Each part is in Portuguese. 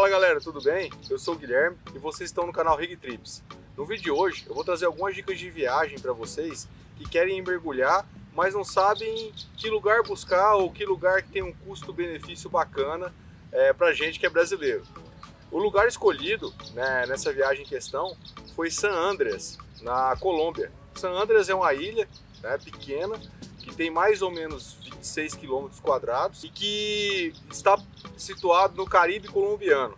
Fala galera, tudo bem? Eu sou o Guilherme e vocês estão no canal Rig Trips. No vídeo de hoje eu vou trazer algumas dicas de viagem para vocês que querem mergulhar, mas não sabem que lugar buscar ou que lugar que tem um custo-benefício bacana pra gente que é brasileiro. O lugar escolhido, né, nessa viagem em questão foi San Andrés, na Colômbia. San Andrés é uma ilha, né, pequena, que tem mais ou menos 26 quilômetros quadrados e que está situado no Caribe colombiano.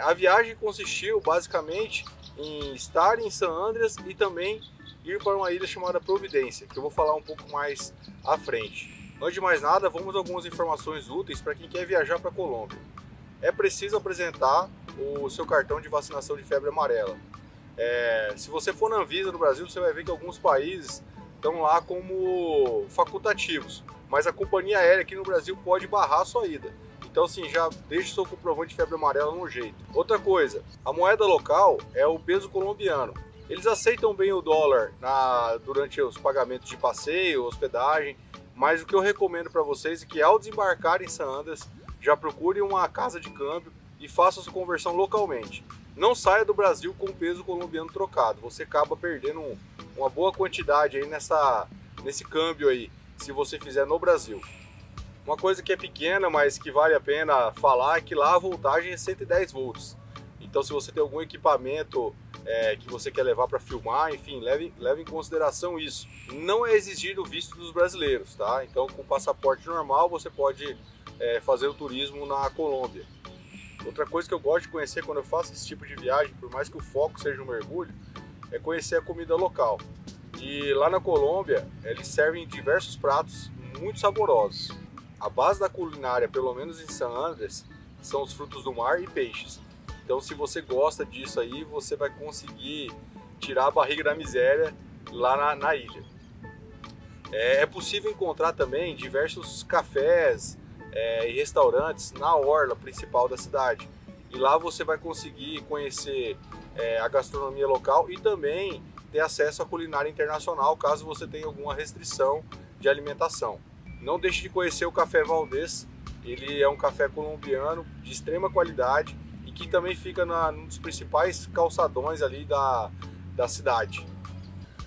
A viagem consistiu basicamente em estar em San Andrés e também ir para uma ilha chamada Providência, que eu vou falar um pouco mais à frente. Antes de mais nada, vamos a algumas informações úteis para quem quer viajar para a Colômbia. É preciso apresentar o seu cartão de vacinação de febre amarela. Se você for na Anvisa no Brasil, você vai ver que alguns países estão lá como facultativos, mas a companhia aérea aqui no Brasil pode barrar a sua ida. Então, assim, já deixe seu comprovante de febre amarela no jeito. Outra coisa, a moeda local é o peso colombiano. Eles aceitam bem o dólar durante os pagamentos de passeio, hospedagem, mas o que eu recomendo para vocês é que ao desembarcar em San Andrés, já procure uma casa de câmbio e faça a sua conversão localmente. Não saia do Brasil com o peso colombiano trocado, você acaba perdendo uma boa quantidade aí nesse câmbio aí, se você fizer no Brasil. Uma coisa que é pequena, mas que vale a pena falar, é que lá a voltagem é 110 volts. Então se você tem algum equipamento que você quer levar para filmar, enfim, leve em consideração isso. Não é exigido o visto dos brasileiros, tá? Então com passaporte normal você pode fazer o turismo na Colômbia. Outra coisa que eu gosto de conhecer quando eu faço esse tipo de viagem, por mais que o foco seja o mergulho, é conhecer a comida local. E lá na Colômbia, eles servem diversos pratos muito saborosos. A base da culinária, pelo menos em San Andrés, são os frutos do mar e peixes. Então, se você gosta disso aí, você vai conseguir tirar a barriga da miséria lá na ilha. É possível encontrar também diversos cafés e restaurantes na orla principal da cidade. E lá você vai conseguir conhecer a gastronomia local e também ter acesso à culinária internacional, caso você tenha alguma restrição de alimentação. Não deixe de conhecer o Café Valdez. Ele é um café colombiano de extrema qualidade e que também fica num dos principais calçadões ali da cidade.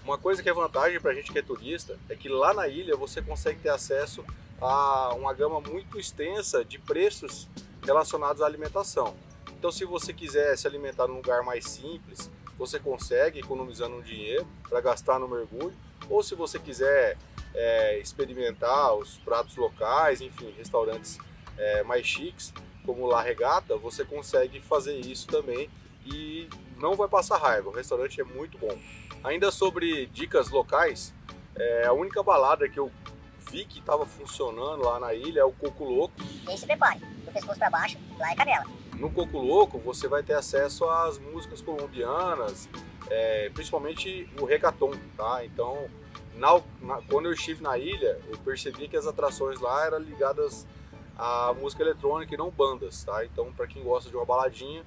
Uma coisa que é vantagem para a gente que é turista é que lá na ilha você consegue ter acesso a uma gama muito extensa de preços relacionados à alimentação. Então, se você quiser se alimentar num lugar mais simples, você consegue, economizando um dinheiro para gastar no mergulho. Ou se você quiser experimentar os pratos locais, enfim, restaurantes mais chiques, como La Regata, você consegue fazer isso também e não vai passar raiva. O restaurante é muito bom. Ainda sobre dicas locais, a única balada que eu vi que estava funcionando lá na ilha é o Coco Louco. E aí se prepare, do pescoço para baixo, lá é canela. No Coco Louco você vai ter acesso às músicas colombianas, principalmente o reggaeton, tá? Então, quando eu estive na ilha, eu percebi que as atrações lá eram ligadas à música eletrônica e não bandas, tá? Então, para quem gosta de uma baladinha,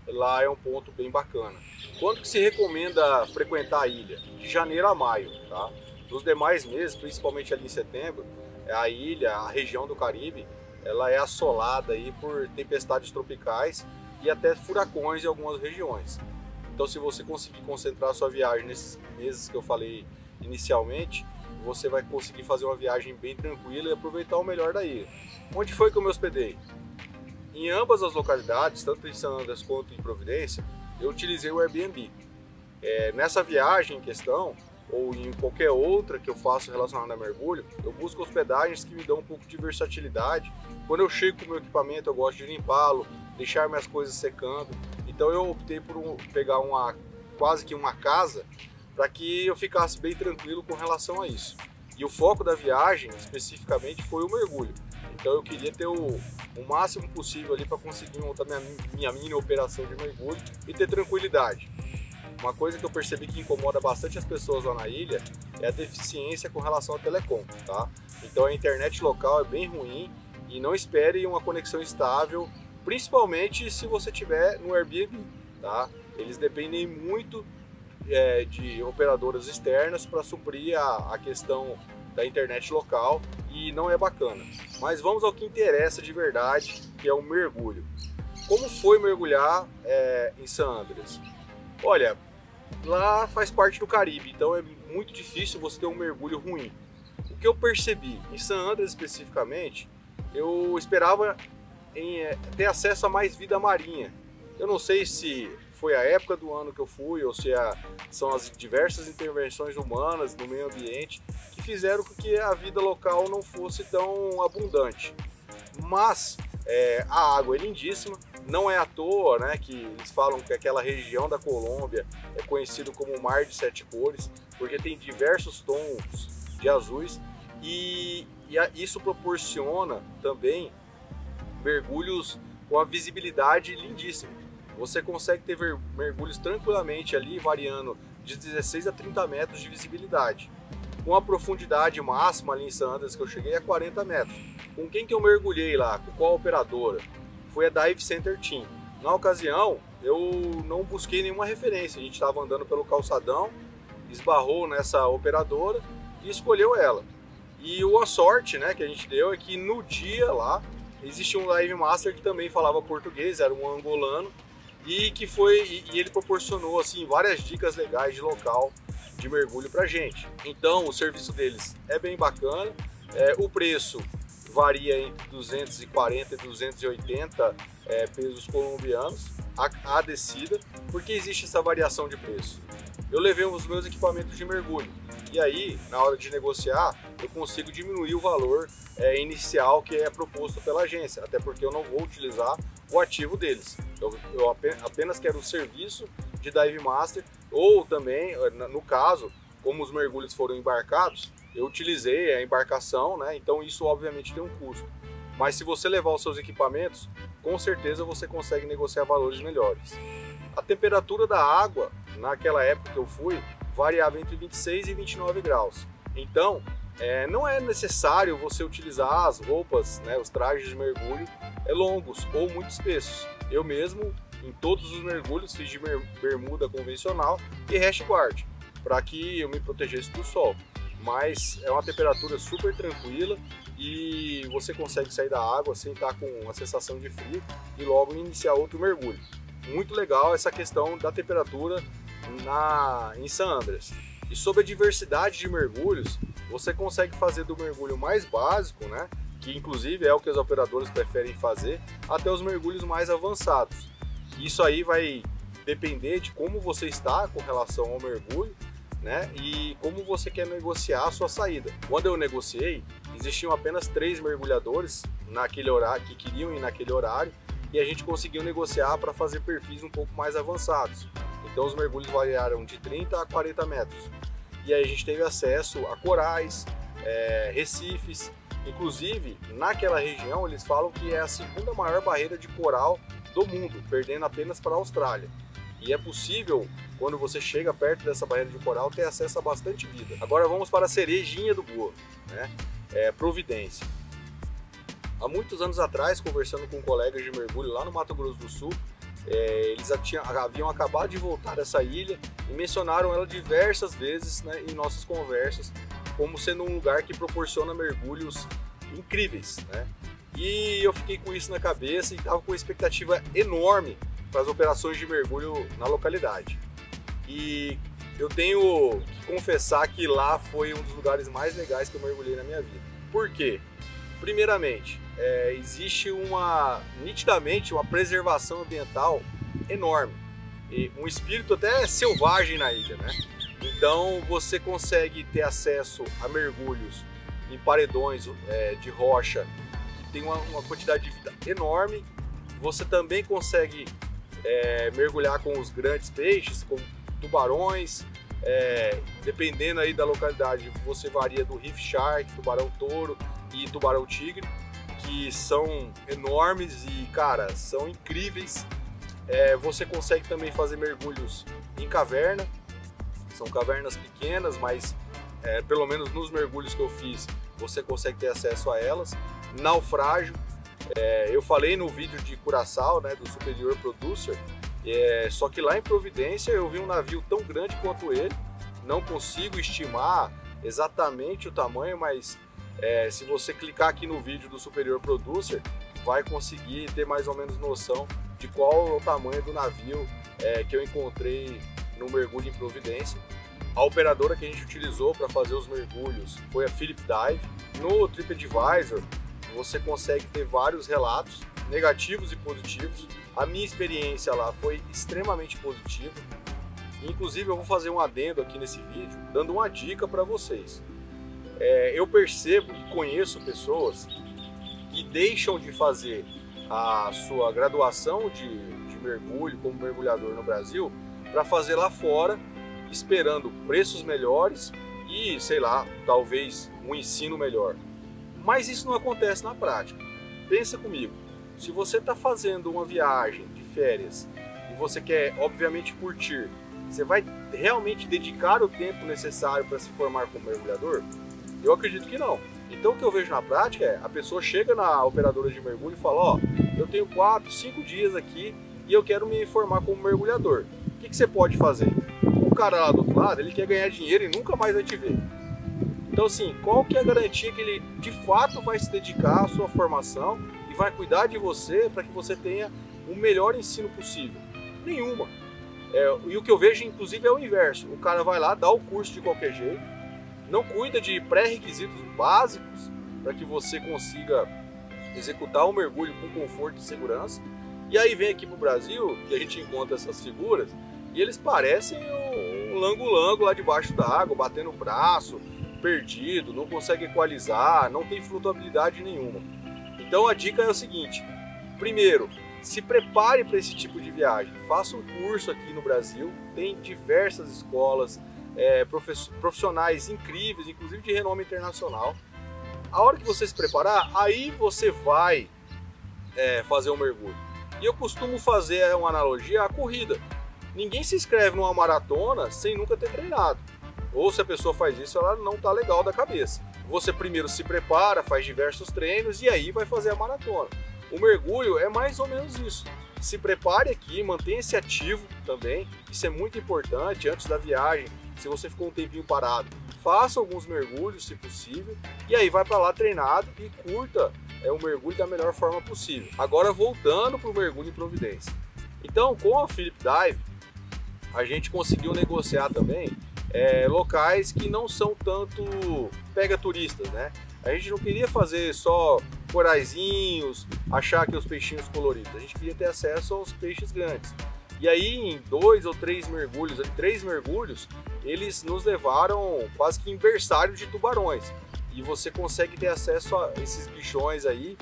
lá é um ponto bem bacana. Quando que se recomenda frequentar a ilha? De janeiro a maio, tá? Nos demais meses, principalmente ali em setembro, a ilha, a região do Caribe, ela é assolada aí por tempestades tropicais e até furacões em algumas regiões. Então, se você conseguir concentrar sua viagem nesses meses que eu falei inicialmente, você vai conseguir fazer uma viagem bem tranquila e aproveitar o melhor da ilha. Onde foi que eu me hospedei? Em ambas as localidades, tanto em San Andrés quanto em Providência, eu utilizei o Airbnb. Nessa viagem em questão, ou em qualquer outra que eu faço relacionada a mergulho, eu busco hospedagens que me dão um pouco de versatilidade. Quando eu chego com o meu equipamento, eu gosto de limpá-lo, deixar minhas coisas secando. Então eu optei por pegar quase que uma casa para que eu ficasse bem tranquilo com relação a isso. E o foco da viagem, especificamente, foi o mergulho. Então eu queria ter o máximo possível ali para conseguir montar minha mini operação de mergulho e ter tranquilidade. Uma coisa que eu percebi que incomoda bastante as pessoas lá na ilha é a deficiência com relação à telecom, tá? Então a internet local é bem ruim e não espere uma conexão estável, principalmente se você estiver no Airbnb, tá? Eles dependem muito de operadoras externas para suprir a questão da internet local e não é bacana. Mas vamos ao que interessa de verdade, que é o mergulho. como foi mergulhar em San Andrés? Olha, lá faz parte do Caribe, então é muito difícil você ter um mergulho ruim. O que eu percebi, em San Andrés especificamente, eu esperava ter acesso a mais vida marinha. Eu não sei se foi a época do ano que eu fui ou se são as diversas intervenções humanas no meio ambiente que fizeram com que a vida local não fosse tão abundante. Mas a água é lindíssima, não é à toa, né, que eles falam que aquela região da Colômbia é conhecido como o Mar de Sete Cores, porque tem diversos tons de azuis e isso proporciona também mergulhos com a visibilidade lindíssima. Você consegue ter mergulhos tranquilamente ali, variando de 16 a 30 metros de visibilidade. Com a profundidade máxima ali em San Andrés que eu cheguei a 40 metros. Com quem que eu mergulhei lá? Com qual operadora? Foi a Dive Center Team. Na ocasião, eu não busquei nenhuma referência. A gente estava andando pelo calçadão, esbarrou nessa operadora e escolheu ela. E a sorte, né, que a gente deu é que no dia lá, existia um Dive Master que também falava português, era um angolano, e ele proporcionou assim várias dicas legais de local de mergulho pra gente. Então o serviço deles é bem bacana, o preço varia entre 240 e 280 pesos colombianos a descida, porque existe essa variação de preço. Eu levei os meus equipamentos de mergulho e aí na hora de negociar eu consigo diminuir o valor inicial que é proposto pela agência, até porque eu não vou utilizar o ativo deles. Eu apenas quero o serviço de Dive Master, ou também, no caso, como os mergulhos foram embarcados, eu utilizei a embarcação, né? Então isso obviamente tem um custo. Mas se você levar os seus equipamentos, com certeza você consegue negociar valores melhores. A temperatura da água, naquela época que eu fui, variava entre 26 e 29 graus. Então, não é necessário você utilizar as roupas, né, os trajes de mergulho longos ou muito espessos. Eu mesmo, em todos os mergulhos, fiz de bermuda convencional e rash guard, para que eu me protegesse do sol. Mas é uma temperatura super tranquila e você consegue sair da água sem estar com uma sensação de frio e logo iniciar outro mergulho. Muito legal essa questão da temperatura em San Andrés. E sobre a diversidade de mergulhos, você consegue fazer do mergulho mais básico, né, que inclusive é o que os operadores preferem fazer, até os mergulhos mais avançados. Isso aí vai depender de como você está com relação ao mergulho, né, e como você quer negociar a sua saída. Quando eu negociei, existiam apenas 3 mergulhadores naquele horário que queriam ir naquele horário e a gente conseguiu negociar para fazer perfis um pouco mais avançados. Então os mergulhos variaram de 30 a 40 metros. E aí a gente teve acesso a corais, recifes. Inclusive, naquela região eles falam que é a segunda maior barreira de coral do mundo, perdendo apenas para a Austrália. E é possível, quando você chega perto dessa barreira de coral, ter acesso a bastante vida. Agora vamos para a cerejinha do bolo, né? Providência. Há muitos anos atrás, conversando com colegas de mergulho lá no Mato Grosso do Sul, eles haviam acabado de voltar dessa ilha e mencionaram ela diversas vezes, né, em nossas conversas, como sendo um lugar que proporciona mergulhos incríveis, né? E eu fiquei com isso na cabeça e estava com uma expectativa enorme para as operações de mergulho na localidade. E eu tenho que confessar que lá foi um dos lugares mais legais que eu mergulhei na minha vida. Por quê? Primeiramente, existe nitidamente uma preservação ambiental enorme e um espírito até selvagem na ilha, né? Então você consegue ter acesso a mergulhos em paredões de rocha que tem uma quantidade de vida enorme. Você também consegue mergulhar com os grandes peixes, como tubarões. Dependendo aí da localidade, você varia do reef shark, tubarão-touro e tubarão-tigre, que são enormes e, cara, são incríveis. Você consegue também fazer mergulhos em caverna, são cavernas pequenas, mas pelo menos nos mergulhos que eu fiz, você consegue ter acesso a elas. Naufrágio, eu falei no vídeo de Curaçao, né, do Superior Producer, só que lá em Providência eu vi um navio tão grande quanto ele, não consigo estimar exatamente o tamanho, mas se você clicar aqui no vídeo do Superior Producer, vai conseguir ter mais ou menos noção de qual é o tamanho do navio que eu encontrei no mergulho em Providência. A operadora que a gente utilizou para fazer os mergulhos foi a Philip Dive. No TripAdvisor você consegue ter vários relatos, negativos e positivos. A minha experiência lá foi extremamente positiva. Inclusive eu vou fazer um adendo aqui nesse vídeo, dando uma dica para vocês. Eu percebo e conheço pessoas que deixam de fazer a sua graduação de mergulho como mergulhador no Brasil para fazer lá fora, esperando preços melhores e, sei lá, talvez um ensino melhor. Mas isso não acontece na prática. Pensa comigo, se você está fazendo uma viagem de férias e você quer, obviamente, curtir, você vai realmente dedicar o tempo necessário para se formar como mergulhador? Eu acredito que não. Então o que eu vejo na prática é, a pessoa chega na operadora de mergulho e fala, ó, eu tenho 4, 5 dias aqui e eu quero me formar como mergulhador. O que você pode fazer? O cara lá do outro lado, ele quer ganhar dinheiro e nunca mais vai te ver. Então assim, qual que é a garantia que ele de fato vai se dedicar à sua formação e vai cuidar de você para que você tenha o melhor ensino possível? Nenhuma. E o que eu vejo, inclusive, é o inverso. O cara vai lá, dá o curso de qualquer jeito, não cuida de pré-requisitos básicos para que você consiga executar o mergulho com conforto e segurança. E aí vem aqui para o Brasil, que a gente encontra essas figuras, e eles parecem um lango-lango lá debaixo da água, batendo o braço, perdido, não consegue equalizar, não tem flutuabilidade nenhuma. Então a dica é o seguinte: primeiro, se prepare para esse tipo de viagem, faça um curso aqui no Brasil, tem diversas escolas, profissionais incríveis, inclusive de renome internacional. A hora que você se preparar, aí você vai fazer um mergulho. E eu costumo fazer uma analogia à corrida. Ninguém se inscreve numa maratona sem nunca ter treinado. Ou se a pessoa faz isso, ela não está legal da cabeça. Você primeiro se prepara, faz diversos treinos e aí vai fazer a maratona. O mergulho é mais ou menos isso. Se prepare aqui, mantenha-se ativo também. Isso é muito importante antes da viagem. Se você ficou um tempinho parado, faça alguns mergulhos, se possível, e aí vai para lá treinado e curta o mergulho da melhor forma possível. Agora voltando para o mergulho em Providência. Então, com a Philip Dive, a gente conseguiu negociar também locais que não são tanto pega turistas, né? A gente não queria fazer só coraizinhos, achar que os peixinhos coloridos. A gente queria ter acesso aos peixes grandes. E aí, em 2 ou 3 mergulhos, 3 mergulhos, eles nos levaram quase que em berçário de tubarões. E você consegue ter acesso a esses bichões aí.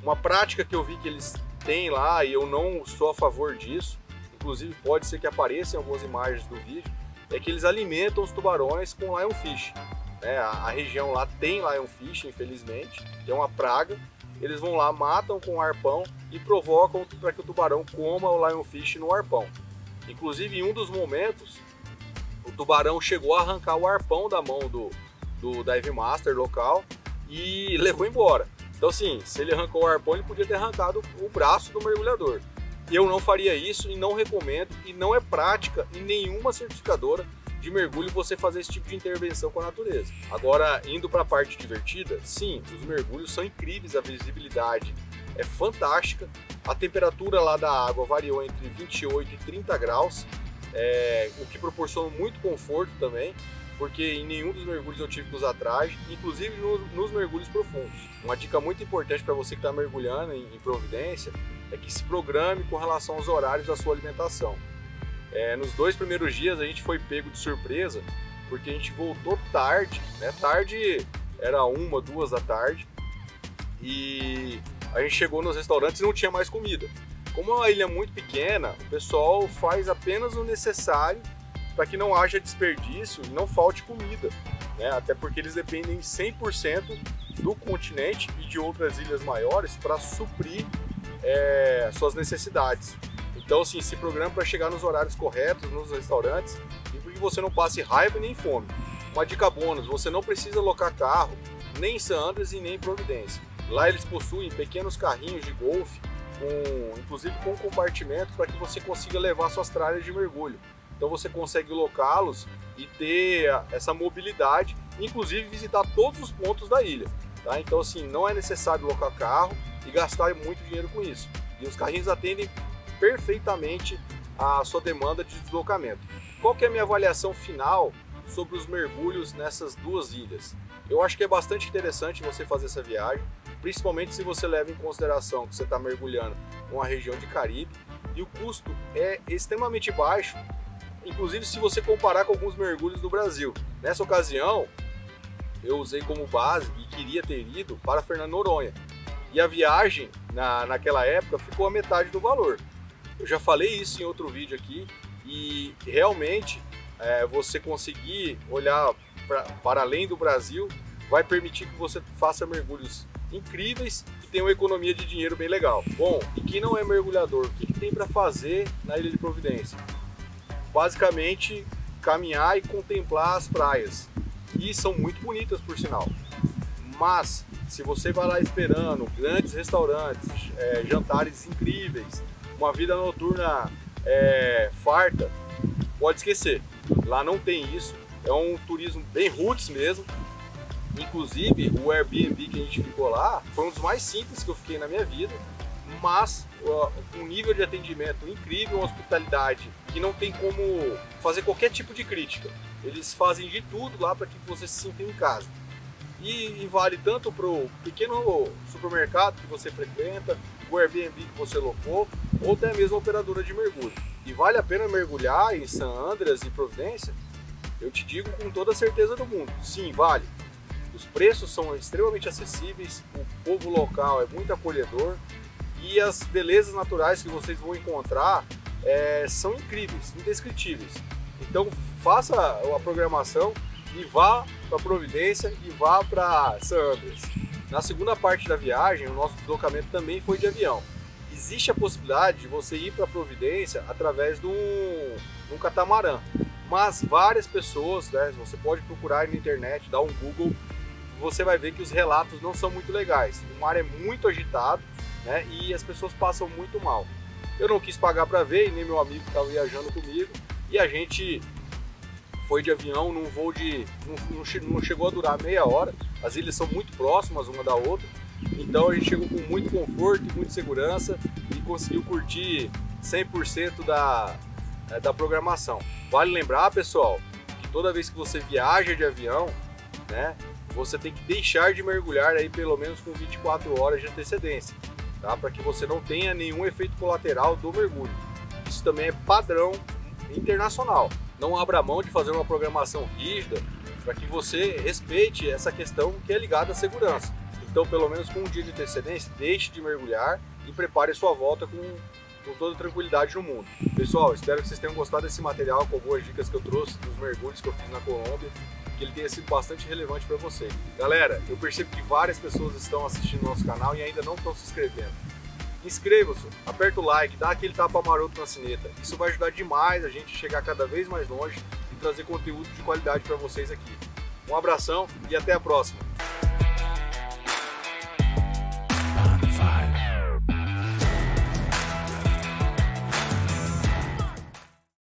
Uma prática que eu vi que eles têm lá, e eu não sou a favor disso, inclusive pode ser que apareça em algumas imagens do vídeo, é que eles alimentam os tubarões com lionfish. A região lá tem lionfish, infelizmente, é uma praga. Eles vão lá, matam com o arpão e provocam para que o tubarão coma o lionfish no arpão. Inclusive, em um dos momentos, o tubarão chegou a arrancar o arpão da mão do Dive Master local e levou embora. Então, assim, se ele arrancou o arpão, ele podia ter arrancado o braço do mergulhador. Eu não faria isso e não recomendo, e não é prática em nenhuma certificadora de mergulho você fazer esse tipo de intervenção com a natureza. Agora, indo para a parte divertida, sim, os mergulhos são incríveis, a visibilidade é fantástica, a temperatura lá da água variou entre 28 e 30 graus, o que proporciona muito conforto também, porque em nenhum dos mergulhos eu tive que usar traje, inclusive nos mergulhos profundos. Uma dica muito importante para você que está mergulhando em Providência é que se programe com relação aos horários da sua alimentação. Nos 2 primeiros dias a gente foi pego de surpresa, porque a gente voltou tarde, tarde era 1, 2 da tarde, e a gente chegou nos restaurantes e não tinha mais comida. Como é uma ilha muito pequena, o pessoal faz apenas o necessário para que não haja desperdício e não falte comida, até porque eles dependem 100% do continente e de outras ilhas maiores para suprir suas necessidades. Então, assim, se programa para chegar nos horários corretos nos restaurantes e para que você não passe raiva nem fome. Uma dica bônus: você não precisa alocar carro nem em St. Andrews e nem em Providência. Lá eles possuem pequenos carrinhos de golfe, inclusive com compartimento, para que você consiga levar suas tralhas de mergulho. Então você consegue locá-los e ter essa mobilidade, inclusive visitar todos os pontos da ilha. Então, assim, não é necessário locar carro e gastar muito dinheiro com isso. E os carrinhos atendem perfeitamente a sua demanda de deslocamento. Qual que é a minha avaliação final sobre os mergulhos nessas duas ilhas? Eu acho que é bastante interessante você fazer essa viagem, principalmente se você leva em consideração que você está mergulhando numa região de Caribe e o custo é extremamente baixo, inclusive se você comparar com alguns mergulhos do Brasil. Nessa ocasião, eu usei como base e queria ter ido para Fernando Noronha. E a viagem, naquela época, ficou a metade do valor. Eu já falei isso em outro vídeo aqui e realmente você conseguir olhar para além do Brasil vai permitir que você faça mergulhos incríveis e tenha uma economia de dinheiro bem legal. Bom, e quem não é mergulhador, o que tem para fazer na Ilha de Providência? Basicamente, caminhar e contemplar as praias. E são muito bonitas, por sinal. Mas, se você vai lá esperando grandes restaurantes, jantares incríveis, uma vida noturna farta, pode esquecer. Lá não tem isso. É um turismo bem roots mesmo. Inclusive, o Airbnb que a gente ficou lá foi um dos mais simples que eu fiquei na minha vida. Mas um nível de atendimento incrível, uma hospitalidade que não tem como fazer qualquer tipo de crítica. Eles fazem de tudo lá para que você se sinta em casa. E vale tanto para o pequeno supermercado que você frequenta, o Airbnb que você locou, ou até mesmo a operadora de mergulho. E vale a pena mergulhar em San Andreas e Providência? Eu te digo com toda a certeza do mundo, sim, vale. Os preços são extremamente acessíveis, o povo local é muito acolhedor e as belezas naturais que vocês vão encontrar são incríveis, indescritíveis. Então faça a programação e vá para Providência e vá para San Andreas. Na segunda parte da viagem, o nosso deslocamento também foi de avião. Existe a possibilidade de você ir para Providência através de um catamarã, mas várias pessoas, você pode procurar aí na internet, dar um Google, você vai ver que os relatos não são muito legais. O mar é muito agitado, e as pessoas passam muito mal. Eu não quis pagar para ver, e nem meu amigo que estava viajando comigo, e a gente foi de avião num voo não chegou a durar meia hora. As ilhas são muito próximas uma da outra, então a gente chegou com muito conforto e muita segurança e conseguiu curtir 100% da programação. Vale lembrar, pessoal, que toda vez que você viaja de avião, você tem que deixar de mergulhar aí pelo menos com 24 horas de antecedência, tá? Para que você não tenha nenhum efeito colateral do mergulho. Isso também é padrão internacional. Não abra mão de fazer uma programação rígida para que você respeite essa questão que é ligada à segurança. Então, pelo menos com um dia de antecedência, deixe de mergulhar e prepare sua volta com toda tranquilidade no mundo. Pessoal, espero que vocês tenham gostado desse material com algumas dicas que eu trouxe dos mergulhos que eu fiz na Colômbia, que ele tenha sido bastante relevante para vocês. Galera, eu percebo que várias pessoas estão assistindo nosso canal e ainda não estão se inscrevendo. Inscreva-se, aperta o like, dá aquele tapa maroto na sineta. Isso vai ajudar demais a gente chegar cada vez mais longe e trazer conteúdo de qualidade para vocês aqui. Um abração e até a próxima!